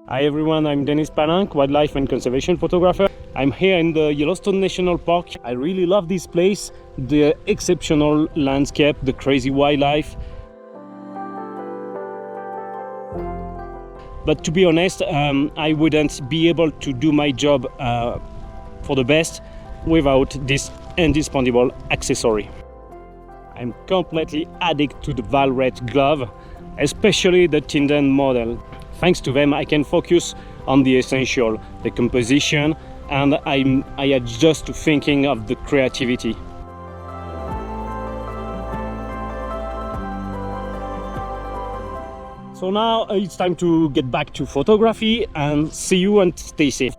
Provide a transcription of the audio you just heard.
Hi everyone, I'm Denis Palanque, wildlife and conservation photographer. I'm here in the Yellowstone National Park. I really love this place, the exceptional landscape, the crazy wildlife. But to be honest, I wouldn't be able to do my job for the best without this indispensable accessory. I'm completely addicted to the Vallerret glove, especially the Tinden model. Thanks to them, I can focus on the essential, the composition, and I adjust to thinking of the creativity. So now it's time to get back to photography, and see you and stay safe.